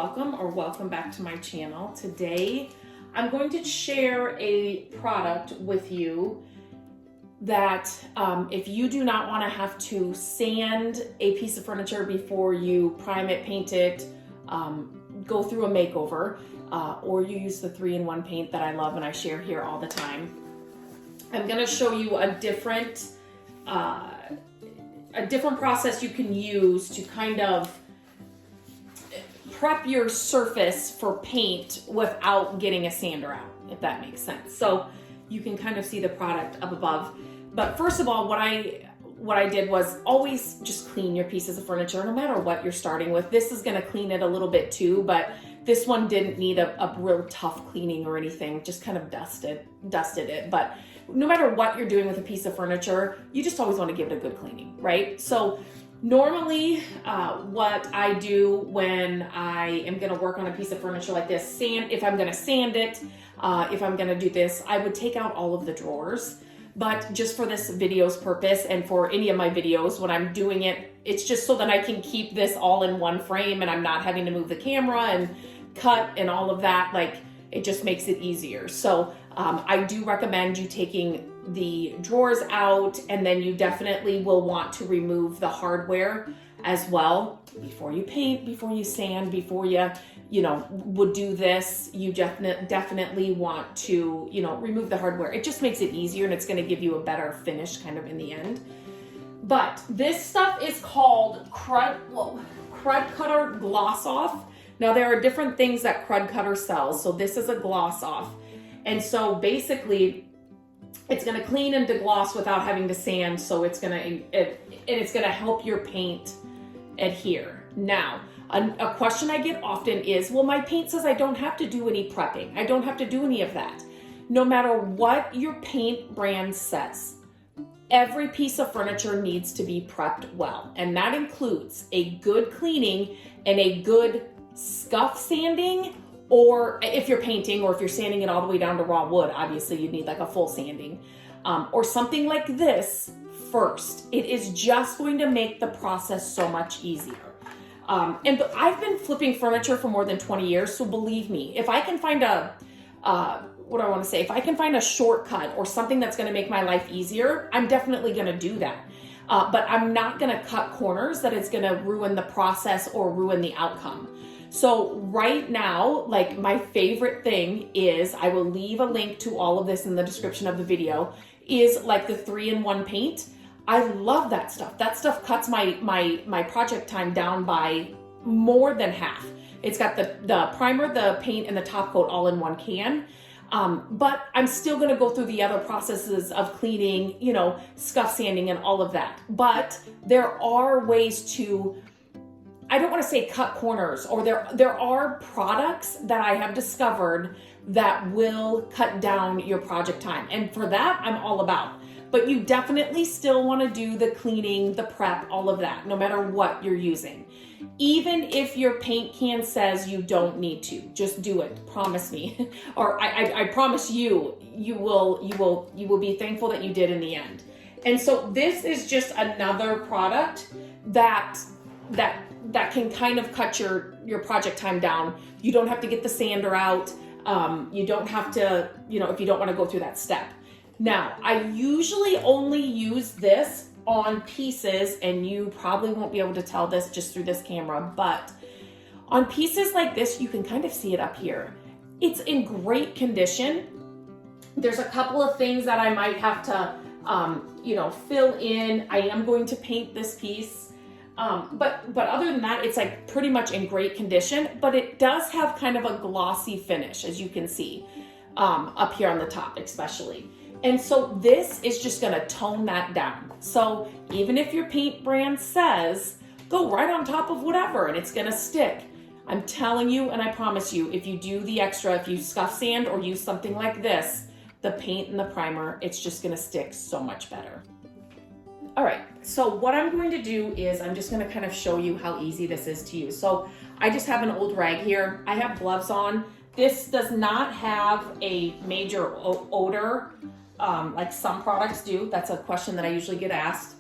welcome or welcome back to my channel. Today I'm going to share a product with you that if you do not want to have to sand a piece of furniture before you prime it, paint it, go through a makeover, or you use the 3-in-1 paint that I love and I share here all the time, I'm going to show you a different process you can use to kind of prep your surface for paint without getting a sander out, if that makes sense. So you can kind of see the product up above. But first of all, what I did was always just clean your pieces of furniture, no matter what you're starting with. This is going to clean it a little bit too, but this one didn't need a real tough cleaning or anything, just kind of dusted it. But no matter what you're doing with a piece of furniture, you just always want to give it a good cleaning, right? So normally what I do when I am going to work on a piece of furniture like this, if I'm going to sand it, if I'm going to do this, I would take out all of the drawers. But just for this video's purpose and for any of my videos, when I'm doing it, it's just so that I can keep this all in one frame and I'm not having to move the camera and cut and all of that. Like, it just makes it easier. So I do recommend you taking the drawers out, and then you definitely will want to remove the hardware as well before you paint, before you sand, before you would do this. You definitely want to, remove the hardware. It just makes it easier and it's going to give you a better finish kind of in the end. But this stuff is called Crud Cutter Gloss Off. Now there are different things that Crud Cutter sells. So this is a gloss off. And so basically it's going to clean and degloss without having to sand. So it's going to help your paint adhere. Now, a question I get often is, well, my paint says I don't have to do any prepping. I don't have to do any of that. No matter what your paint brand says, every piece of furniture needs to be prepped well. And that includes a good cleaning and a good scuff sanding, or if you're painting or if you're sanding it all the way down to raw wood, obviously you'd need like a full sanding, or something like this first. It is just going to make the process so much easier. And I've been flipping furniture for more than 20 years, so believe me, if I can find if I can find a shortcut or something that's going to make my life easier, I'm definitely going to do that. But I'm not going to cut corners that it's going to ruin the process or ruin the outcome. So right now, like, my favorite thing is, I will leave a link to all of this in the description of the video, is like the 3-in-1 paint. I love that stuff. That stuff cuts my project time down by more than half. It's got the primer, the paint, and the top coat all in one can. But I'm still going to go through the other processes of cleaning, scuff sanding and all of that. But there are ways to, I don't want to say cut corners, or there are products that I have discovered that will cut down your project time. And for that, I'm all about. But you definitely still want to do the cleaning, the prep, all of that, no matter what you're using. Even if your paint can says you don't need to, just do it. Promise me. Or I promise you will be thankful that you did in the end. And so this is just another product that can kind of cut your project time down. You don't have to get the sander out. You don't have to, if you don't want to go through that step. Now, I usually only use this on pieces, and you probably won't be able to tell this just through this camera, but on pieces like this, you can kind of see it up here. It's in great condition. There's a couple of things that I might have to, fill in. I am going to paint this piece. But other than that, it's like pretty much in great condition, but it does have kind of a glossy finish, as you can see, up here on the top, especially. And so this is just going to tone that down. So even if your paint brand says, go right on top of whatever and it's going to stick, I'm telling you, and I promise you, if you do the extra, if you scuff sand or use something like this, the paint and the primer, it's just going to stick so much better. All right, so what I'm going to do is I'm just going to kind of show you how easy this is to use. So I just have an old rag here. I have gloves on. This does not have a major odor like some products do. That's a question that I usually get asked.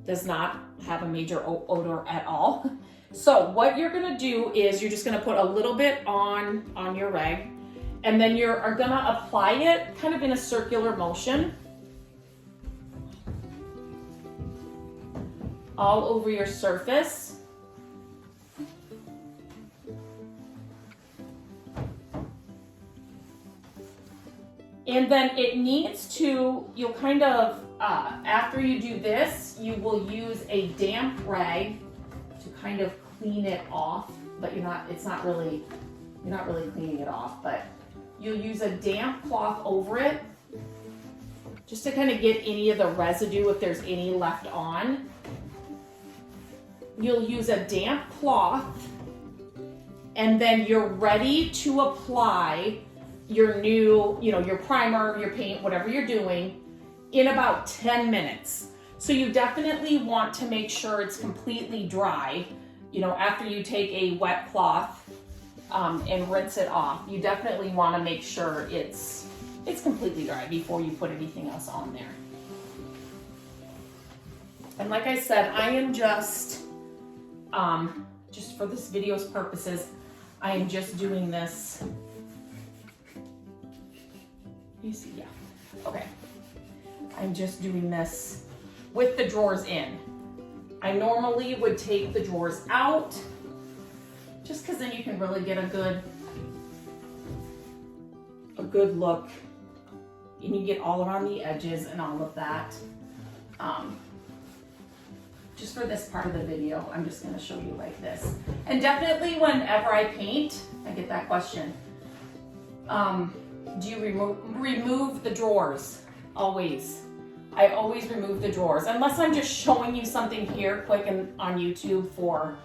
Does not have a major odor at all. So what you're gonna do is you're just gonna put a little bit on your rag, and then are gonna apply it kind of in a circular motion all over your surface. And then it needs to, you'll kind of, after you do this, you will use a damp rag to kind of clean it off, but you're not really cleaning it off, but you'll use a damp cloth over it just to kind of get any of the residue if there's any left on. You'll use a damp cloth, and then you're ready to apply your new, your primer, your paint, whatever you're doing, in about 10 minutes. So you definitely want to make sure it's completely dry. After you take a wet cloth and rinse it off, you definitely want to make sure it's completely dry before you put anything else on there. And like I said, I am just for this video's purposes, I am just doing this. You see, yeah, okay. I'm just doing this with the drawers in. I normally would take the drawers out, just because then you can really get a good look, and you get all around the edges and all of that. Just for this part of the video, I'm just going to show you like this. And definitely whenever I paint, I get that question. Do you remove the drawers? Always. I always remove the drawers, unless I'm just showing you something here quick and on YouTube for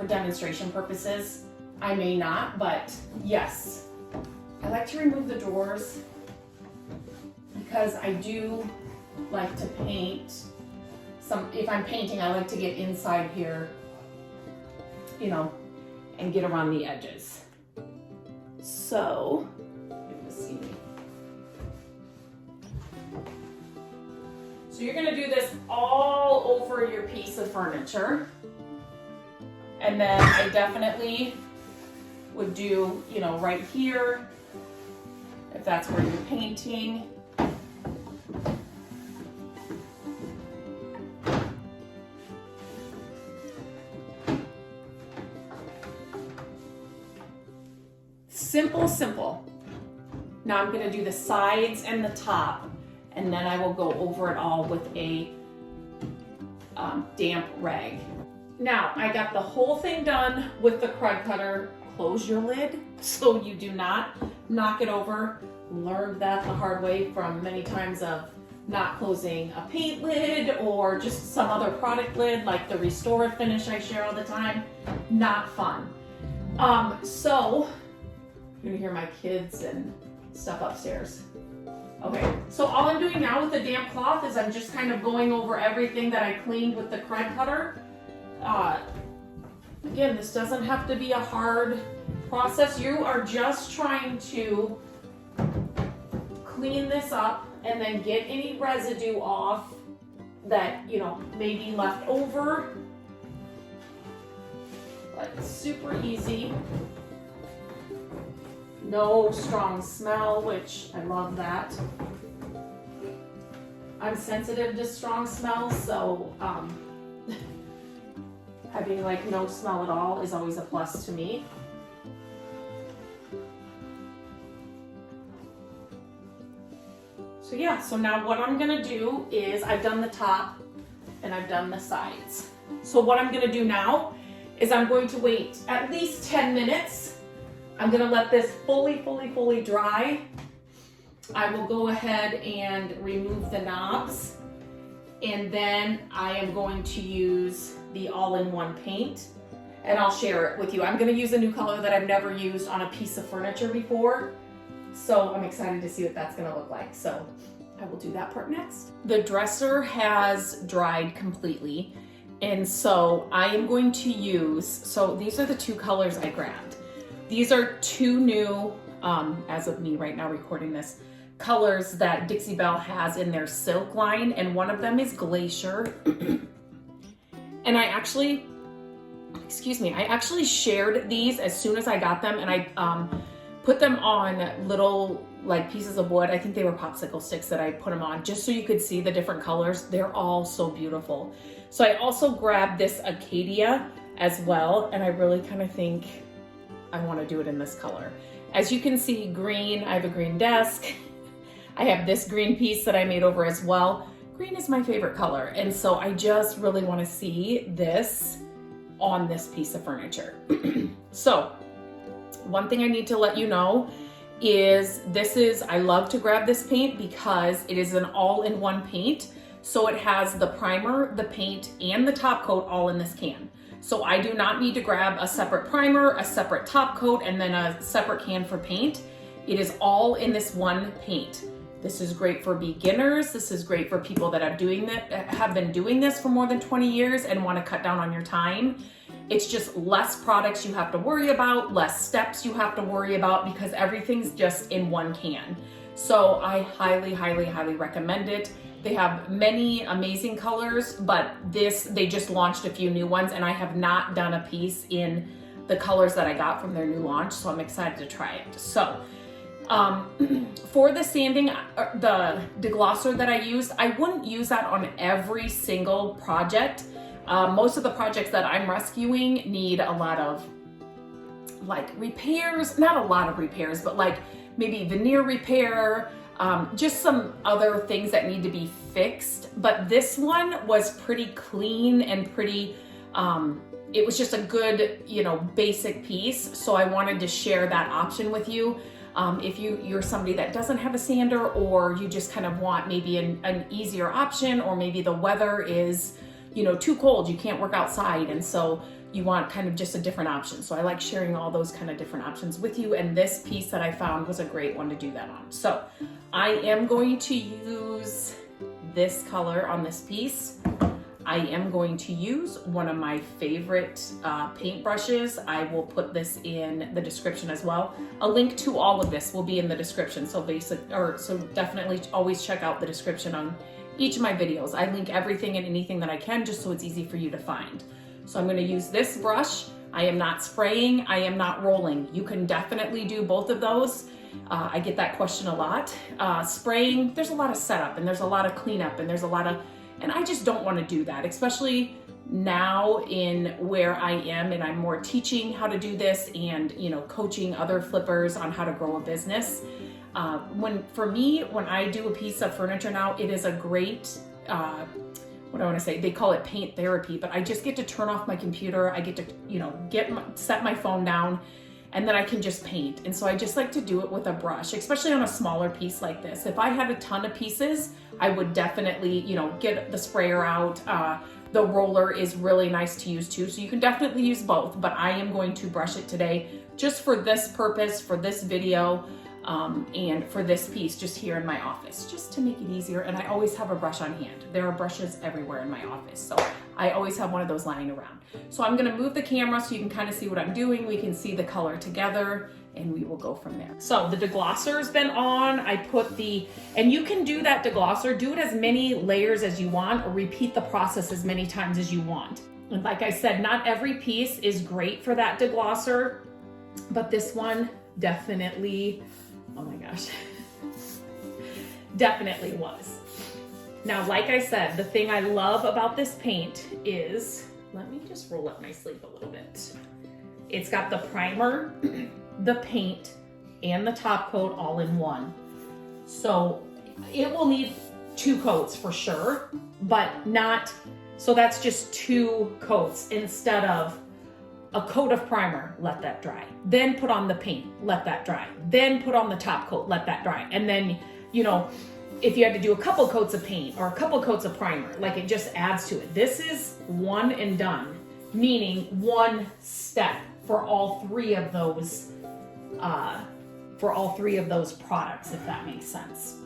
demonstration purposes. I may not, but yes, I like to remove the drawers because I do like to paint. If I'm painting, I like to get inside here, and get around the edges. So, let's see. So you're gonna do this all over your piece of furniture. And then I definitely would do, right here, if that's where you're painting. Simple. Now I'm gonna do the sides and the top, and then I will go over it all with a damp rag. Now I got the whole thing done with the crud cutter. Close your lid so you do not knock it over. Learned that the hard way from many times of not closing a paint lid or just some other product lid like the Restore Finish I share all the time. Not fun. So you're gonna hear my kids and stuff upstairs. Okay, so all I'm doing now with the damp cloth is I'm just kind of going over everything that I cleaned with the crud cutter. Again, this doesn't have to be a hard process. You are just trying to clean this up and then get any residue off that, may be left over. But it's super easy. No strong smell, which I love that. I'm sensitive to strong smells, so having no smell at all is always a plus to me. So yeah, so now what I'm gonna do is I've done the top and I've done the sides. So what I'm gonna do now is I'm going to wait at least 10 minutes. I'm gonna let this fully dry. I will go ahead and remove the knobs, and then I am going to use the all-in-one paint, and I'll share it with you. I'm gonna use a new color that I've never used on a piece of furniture before, so I'm excited to see what that's gonna look like. So I will do that part next. The dresser has dried completely, and so I am going to use, so these are the two colors I grabbed. These are two new, as of me right now recording this, colors that Dixie Belle has in their silk line, and one of them is Glacier, And I actually shared these as soon as I got them, and I put them on little like pieces of wood. I think they were popsicle sticks that I put them on just so you could see the different colors. They're all so beautiful. So I also grabbed this Acadia as well, and I really kind of think I want to do it in this color. As you can see, green, I have a green desk. I have this green piece that I made over as well. Green is my favorite color, and so I just really want to see this on this piece of furniture. So one thing I need to let you know is I love to grab this paint because it is an all-in-one paint. So it has the primer, the paint, and the top coat all in this can. So I do not need to grab a separate primer, a separate top coat, and then a separate can for paint. It is all in this one paint. This is great for beginners. This is great for people that have been doing this for more than 20 years and want to cut down on your time. It's just less products you have to worry about, less steps you have to worry about because everything's just in one can. So I highly, highly, highly recommend it. They have many amazing colors, but they just launched a few new ones, and I have not done a piece in the colors that I got from their new launch, so I'm excited to try it. So for the sanding, the deglosser that I used, I wouldn't use that on every single project. Most of the projects that I'm rescuing need a lot of like repairs, not a lot of repairs, but like maybe veneer repair, just some other things that need to be fixed. But this one was pretty clean and pretty, it was just a good, basic piece. So I wanted to share that option with you. If you're somebody that doesn't have a sander, or you just kind of want maybe an easier option, or maybe the weather is, too cold, you can't work outside, and so you want kind of just a different option. So I like sharing all those kind of different options with you, and this piece that I found was a great one to do that on. So I am going to use this color on this piece. I am going to use one of my favorite paint brushes. I will put this in the description as well. A link to all of this will be in the description. So definitely always check out the description on each of my videos. I link everything and anything that I can just so it's easy for you to find. So I'm going to use this brush. I am not spraying, I am not rolling. You can definitely do both of those. I get that question a lot. Spraying, there's a lot of setup and there's a lot of cleanup and and I just don't want to do that, especially now in where I am, and I'm more teaching how to do this and, coaching other flippers on how to grow a business. For me, when I do a piece of furniture now, it is a great, they call it paint therapy, but I just get to turn off my computer. I get to, set my phone down, and then I can just paint. And so I just like to do it with a brush, especially on a smaller piece like this. If I had a ton of pieces, I would definitely, get the sprayer out. The roller is really nice to use too. So you can definitely use both, but I am going to brush it today just for this purpose, for this video, and for this piece just here in my office, just to make it easier. And I always have a brush on hand. There are brushes everywhere in my office, so I always have one of those lying around. So I'm gonna move the camera so you can kind of see what I'm doing. We can see the color together, and we will go from there. So the deglosser's been on. I put and you can do that deglosser, do it as many layers as you want, or repeat the process as many times as you want. And like I said, not every piece is great for that deglosser, but this one definitely, oh my gosh, definitely was. Now, like I said, the thing I love about this paint is, let me just roll up my sleeve a little bit. It's got the primer, the paint, and the top coat all in one. So it will need 2 coats for sure, but not, so that's just 2 coats instead of a coat of primer, let that dry. Then put on the paint, let that dry. Then put on the top coat, let that dry. And then, if you had to do a couple coats of paint or a couple coats of primer, like it just adds to it. This is one and done, meaning one step for all 3 of those, products, if that makes sense.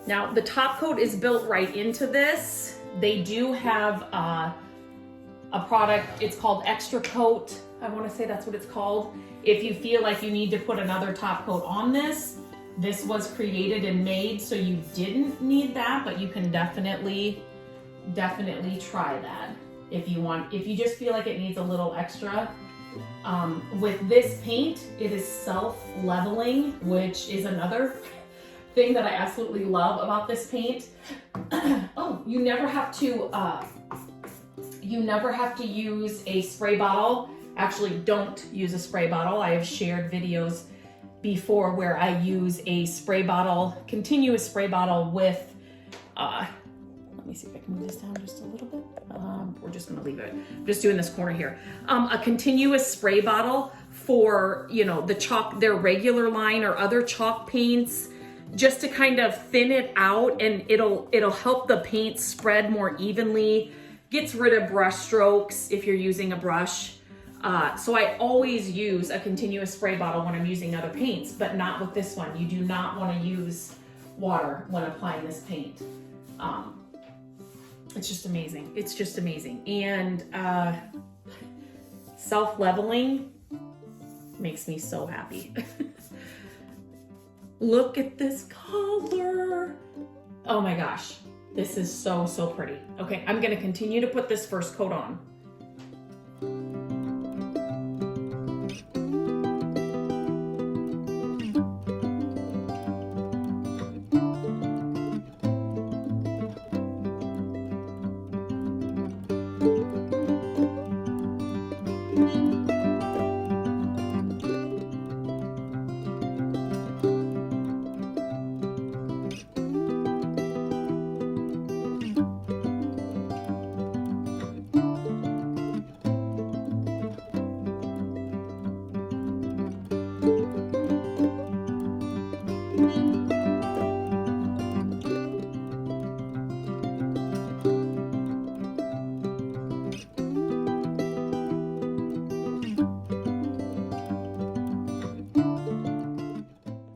Now, the top coat is built right into this. They do have a product, it's called Extra Coat. I want to say that's what it's called. If you feel like you need to put another top coat on this was created and made so you didn't need that, but you can definitely definitely try that if you just feel like it needs a little extra. With this paint, it is self-leveling, which is another thing that I absolutely love about this paint. Oh, you never have to use a spray bottle. Actually, don't use a spray bottle. I have shared videos before where I use a spray bottle, continuous spray bottle with, let me see if I can move this down just a little bit. We're just gonna leave it. I'm just doing this corner here. A continuous spray bottle for, you know, the chalk, their regular line or other chalk paints, just to kind of thin it out, and it'll help the paint spread more evenly, gets rid of brush strokes if you're using a brush. So I always use a continuous spray bottle when I'm using other paints, but not with this one. You do not want to use water when applying this paint. It's just amazing. It's just amazing. And self-leveling makes me so happy. Look at this color. Oh my gosh. This is so, so pretty. Okay, I'm gonna continue to put this first coat on.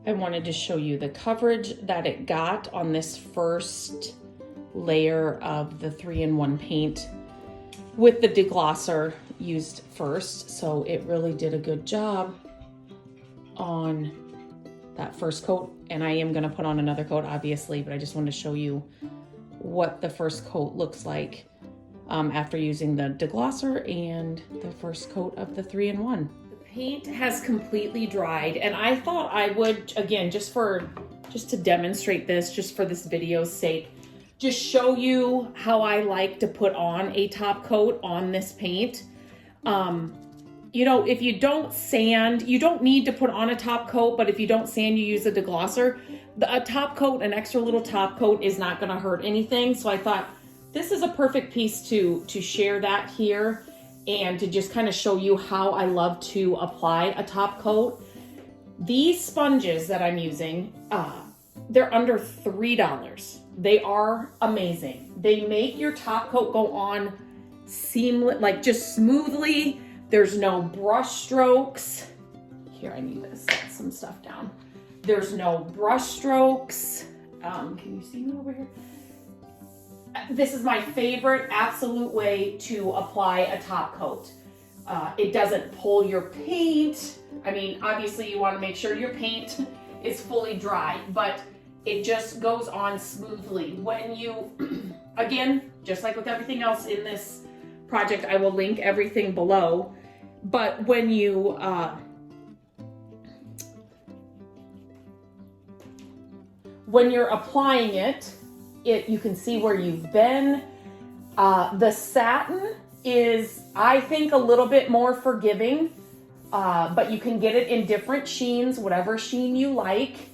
I wanted to show you the coverage that it got on this first layer of the 3-in-1 paint with the deglosser used first. So it really did a good job on that first coat. And I am gonna put on another coat, obviously, but I just wanted to show you what the first coat looks like after using the deglosser and the first coat of the 3-in-1. Paint has completely dried, and I thought I would, again, just to demonstrate this, just for this video's sake, just show you how I like to put on a top coat on this paint. You know, if you don't sand, you don't need to put on a top coat, but if you don't sand, you use a deglosser. A top coat, an extra little top coat is not gonna hurt anything. So I thought this is a perfect piece to share that here, and to just kind of show you how I love to apply a top coat. These sponges that I'm using, they're under $3. They are amazing. They make your top coat go on seamless, like just smoothly. There's no brush strokes. Here, I need to set some stuff down. There's no brush strokes. Can you see me over here? This is my favorite absolute way to apply a top coat. It doesn't pull your paint. I mean, obviously you want to make sure your paint is fully dry, but it just goes on smoothly. When you, again, just like with everything else in this project, I will link everything below. But when you, when you're applying it, you can see where you've been. The satin is, I think, a little bit more forgiving, but you can get it in different sheens, whatever sheen you like.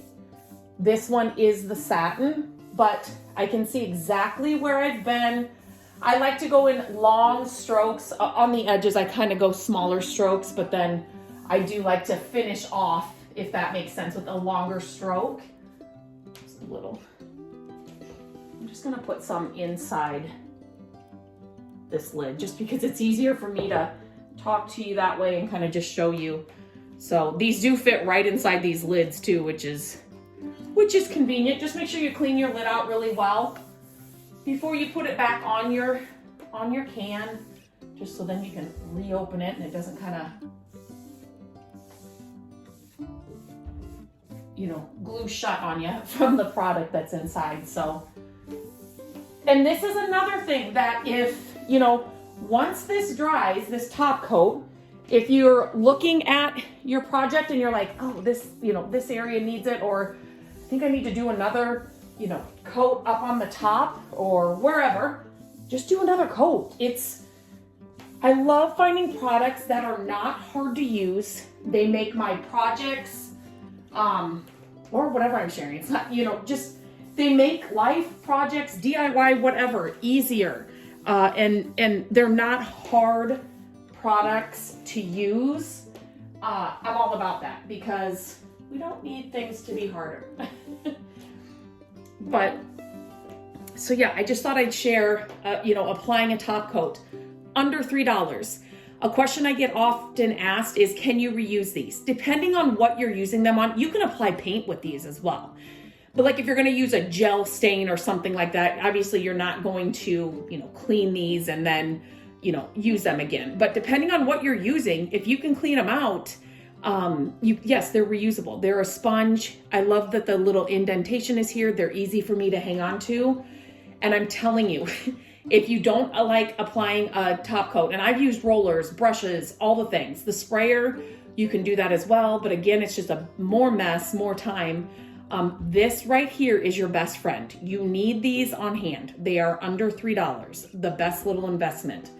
This one is the satin, but I can see exactly where I've been. I like to go in long strokes. On the edges, I kind of go smaller strokes, but then I do like to finish off, if that makes sense, with a longer stroke. Just a little. I'm just gonna put some inside this lid just because it's easier for me to talk to you that way and kind of just show you. So these do fit right inside these lids too, which is convenient. Just make sure you clean your lid out really well before you put it back on your can, just so then you can reopen it and it doesn't kind of, you know, glue shut on you from the product that's inside. So And this is another thing that if, you know, once this dries, this top coat, if you're looking at your project and you're like, oh, this, you know, this area needs it, or I think I need to do another, you know, coat up on the top or wherever, just do another coat. I love finding products that are not hard to use. They make my projects, or whatever I'm sharing. It's not, you know, just, they make life, projects, DIY, whatever, easier. And they're not hard products to use. I'm all about that because we don't need things to be harder. But, so yeah, I just thought I'd share, you know, applying a top coat under $3. A question I get often asked is, can you reuse these? Depending on what you're using them on, you can apply paint with these as well. But like if you're gonna use a gel stain or something like that, obviously you're not going to, you know, clean these and then, you know, use them again. But depending on what you're using, if you can clean them out, yes, they're reusable. They're a sponge. I love that the little indentation is here. They're easy for me to hang on to. And I'm telling you, if you don't like applying a top coat, and I've used rollers, brushes, all the things, the sprayer, you can do that as well. But again, it's just a more mess, more time. This right here is your best friend. You need these on hand. They are under $3, the best little investment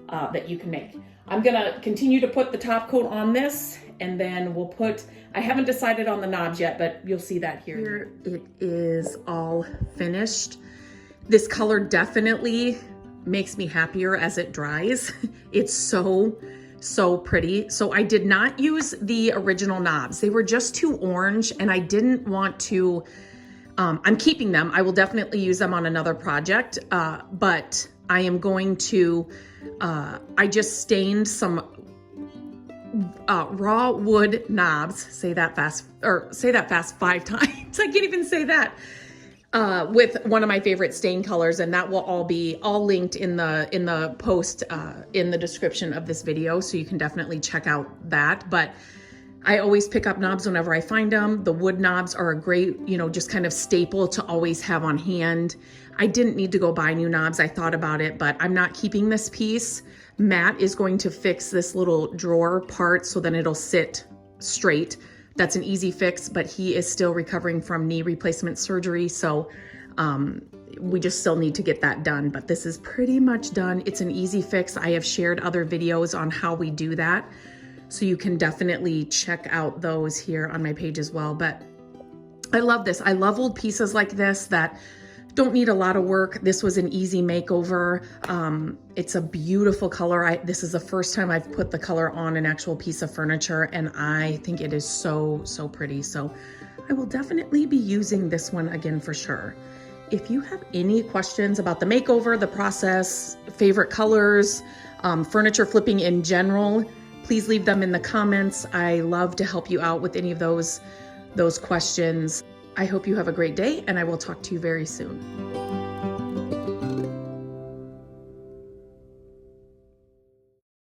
that you can make. I'm gonna continue to put the top coat on this, and then we'll put, I haven't decided on the knobs yet, but you'll see that here. Here it is all finished. This color definitely makes me happier as it dries. It's so pretty. So I did not use the original knobs. They were just too orange and I didn't want to, I'm keeping them. I will definitely use them on another project, but I am going to, I just stained some raw wood knobs, say that fast 5 times. I can't even say that. With one of my favorite stain colors, and that will all be linked in the post in the description of this video, so you can definitely check out that. But I always pick up knobs whenever I find them. The wood knobs are a great, you know, just kind of staple to always have on hand. I didn't need to go buy new knobs. I thought about it, but I'm not keeping this piece. Matt is going to fix this little drawer part so then it'll sit straight. That's an easy fix, but he is still recovering from knee replacement surgery. So we just still need to get that done, but this is pretty much done. It's an easy fix. I have shared other videos on how we do that. So you can definitely check out those here on my page as well. But I love this. I love old pieces like this that don't need a lot of work. This was an easy makeover. It's a beautiful color. This is the first time I've put the color on an actual piece of furniture, and I think it is so pretty. So I will definitely be using this one again for sure. If you have any questions about the makeover, the process, favorite colors, furniture flipping in general, please leave them in the comments. I love to help you out with any of those questions. I hope you have a great day, and I will talk to you very soon.